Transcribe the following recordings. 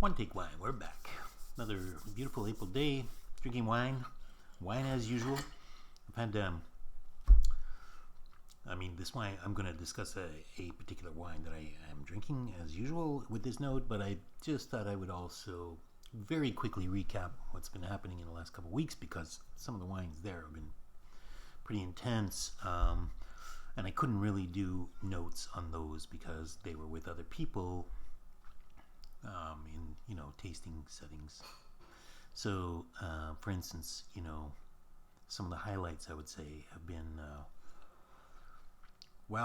One Take Wine, we're back. Another beautiful April day, drinking wine. Wine as usual. I've had, this wine, I'm going to discuss a particular wine that I am drinking as usual with this note, but I just thought I would also very quickly recap what's been happening in the last couple of weeks, because some of the wines there have been pretty intense, and I couldn't really do notes on those because they were with other people in tasting settings. So for instance, some of the highlights I would say have been the 08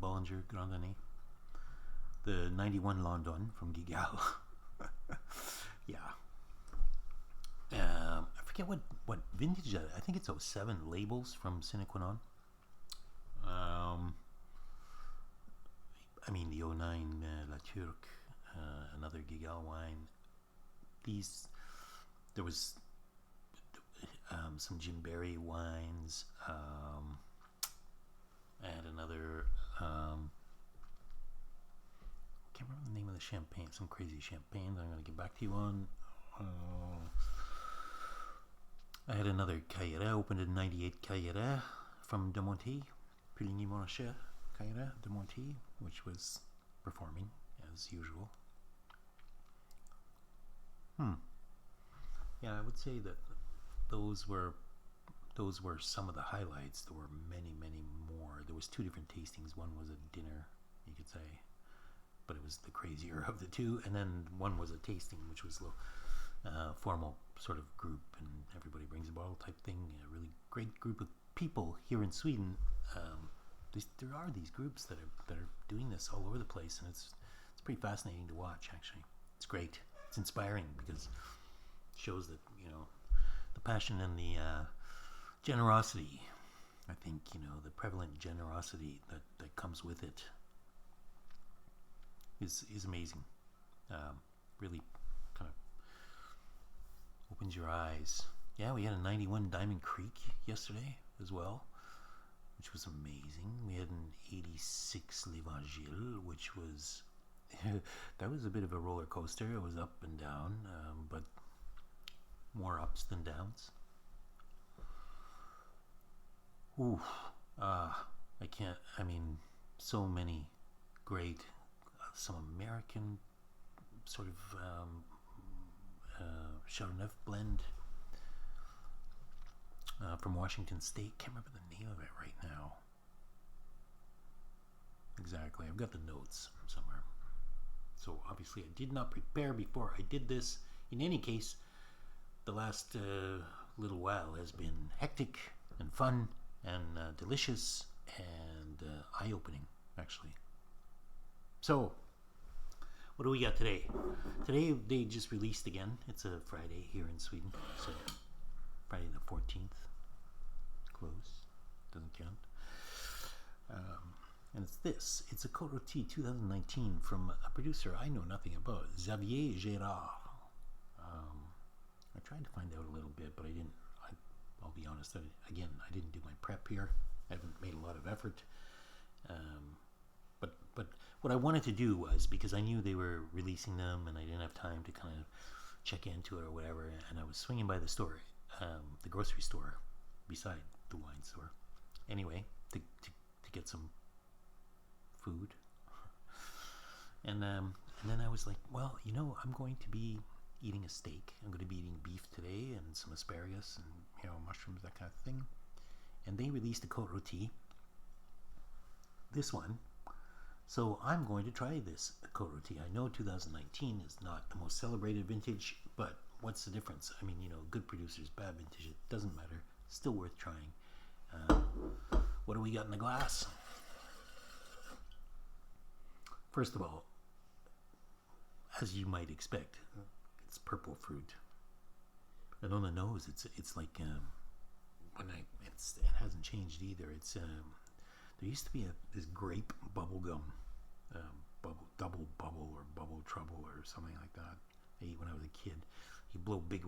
Bollinger Grand Année, the 91 London from Gigal. Yeah. I forget what vintage I think it's 07 Labels from Sine Qua Non. The 09 La Turque, another Gigal wine. There was some Jim Barry wines, and another, can't remember the name of the champagne, some crazy champagne that I'm going to get back to you on. I had another Cailleret, opened in 98 Cailleret from De Monty, Puligny Montrachet Cailleret De Monty, which was performing as usual. Yeah, I would say that those were some of the highlights. There were many more. There was two different tastings. One was a dinner, you could say, but it was the crazier of the two, and then one was a tasting, which was a formal sort of group, and everybody brings a bottle type thing. A really great group of people here in Sweden. There are these groups that are doing this all over the place, and it's pretty fascinating to watch. Actually, it's great. It's inspiring because it shows that the passion and the generosity. I think the prevalent generosity that comes with it is amazing. Really kind of opens your eyes. Yeah, we had a 91 Diamond Creek yesterday as well, which was amazing. We had an 86 L'Evangile, which was that was a bit of a roller coaster. It was up and down, but more ups than downs. So many great, some American sort of Chardonnay blend from Washington State. Can't remember the name of it right now. Exactly, I've got the notes somewhere. So obviously I did not prepare before I did this. In any case, the last little while has been hectic and fun and delicious and eye-opening, actually. So, what do we got today? Today they just released again. It's a Friday here in Sweden, so Friday the 14th. Close, doesn't count. And it's this. It's a Côte Rotie 2019 from a producer I know nothing about, Xavier Gérard. I tried to find out a little bit, but I didn't. I'll be honest. I didn't do my prep here. I haven't made a lot of effort. But what I wanted to do was, because I knew they were releasing them, and I didn't have time to kind of check into it or whatever, and I was swinging by the store, the grocery store, beside the wine store. Anyway, to get some food, and then I was like, well, I'm going to be eating a steak. I'm going to be eating beef today and some asparagus and mushrooms, that kind of thing. And they released a Côte Rotie, this one. So I'm going to try this Côte Rotie. I know 2019 is not the most celebrated vintage, but what's the difference? Good producers, bad vintage, it doesn't matter. Still worth trying. What do we got in the glass? First of all, as you might expect, it's purple fruit, and on the nose, it's like it hasn't changed either. It's there used to be this grape bubble gum, double bubble or bubble trouble or something like that. I ate when I was a kid. You blow big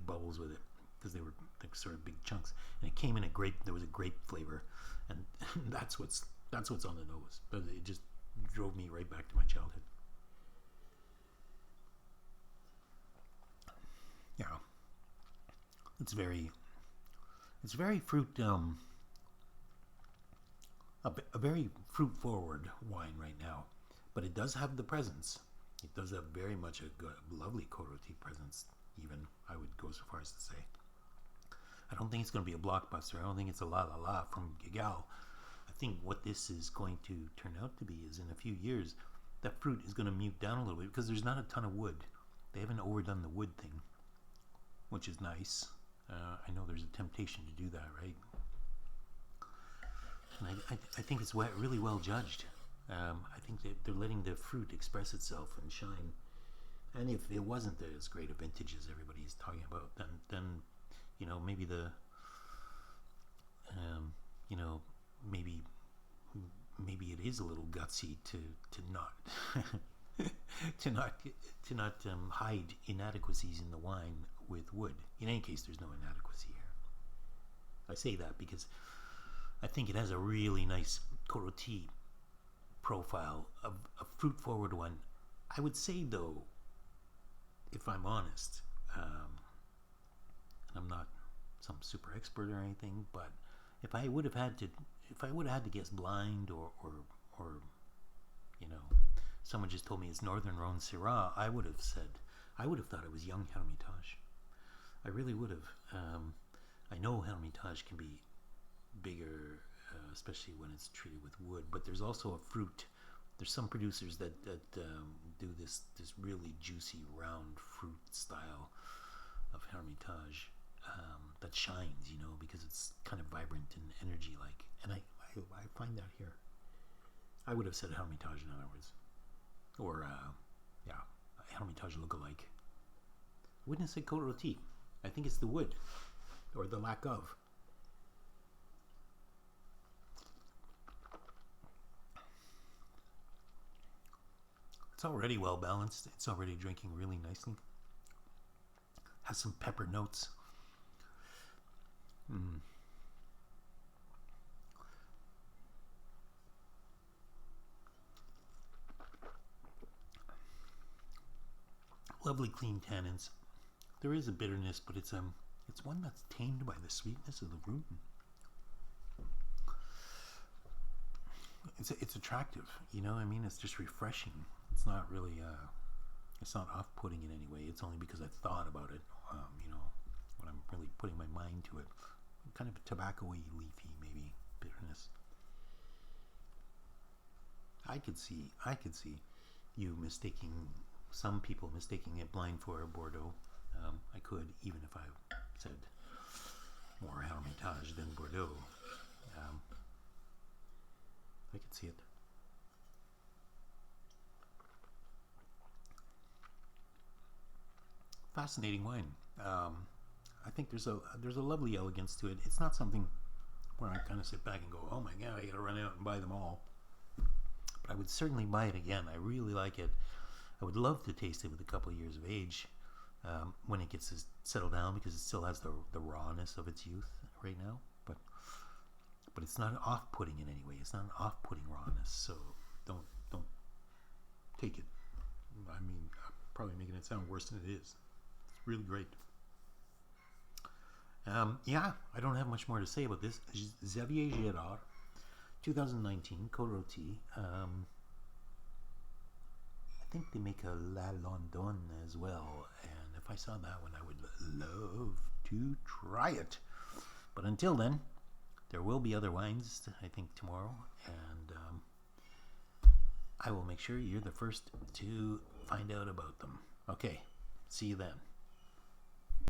bubbles with it because they were like sort of big chunks, and it came in a grape. There was a grape flavor, and that's what's on the nose. But it just drove me right back to my childhood. Yeah, it's very fruit a very fruit forward wine right now, but it does have the presence. It does have very much a good, lovely Côte presence. Even I would go so far as to say, I don't think it's going to be a blockbuster. I don't think it's a la la la from Gigal. I think what this is going to turn out to be is in a few years, that fruit is going to mute down a little bit because there's not a ton of wood. They haven't overdone the wood thing, which is nice. I know there's a temptation to do that, right? And I think it's really well judged. I think that they're letting the fruit express itself and shine. And if it wasn't as great a vintage as everybody's talking about, then maybe maybe it is a little gutsy to not to not hide inadequacies in the wine with wood. In any case, there's no inadequacy here. I say that because I think it has a really nice Rotie profile, a fruit forward one. I would say though, if I'm honest, and I'm not some super expert or anything, but if I would have had to guess blind or someone just told me it's Northern Rhone Syrah, I would have thought it was young Hermitage. I really would have. I know Hermitage can be bigger, especially when it's treated with wood, but there's also a fruit. There's some producers that do this really juicy round fruit style of Hermitage that shines, because it's kind of vibrant and energy like. And I find that here. I would have said Hermitage in other words, or Hermitage lookalike. I wouldn't have said Côte Rotie. I think it's the wood, or the lack of. It's already well balanced. It's already drinking really nicely. Has some pepper notes. Lovely clean tannins. There is a bitterness, but it's one that's tamed by the sweetness of the fruit. It's attractive, it's just refreshing. It's not really it's not off-putting in any way. It's only because I thought about it, when I'm really putting my mind to it. Kind of tobacco-y, leafy, maybe bitterness. I could see some people mistaking it blind for a Bordeaux. I could, even if I said more Hermitage than Bordeaux. I could see it. Fascinating wine. I think there's a lovely elegance to it. It's not something where I kind of sit back and go, oh my god, I gotta run out and buy them all. But I would certainly buy it again. I really like it. I would love to taste it with a couple of years of age when it gets settled down, because it still has the rawness of its youth right now. But it's not off-putting in any way. It's not an off-putting rawness. So don't take it. I mean, I'm probably making it sound worse than it is. It's really great. I don't have much more to say about this. Xavier Gérard, 2019, Côte Rotie. I think they make a La London as well, and if I saw that one, I would love to try it. But until then, there will be other wines, I think, tomorrow, and I will make sure you're the first to find out about them. Okay, see you then.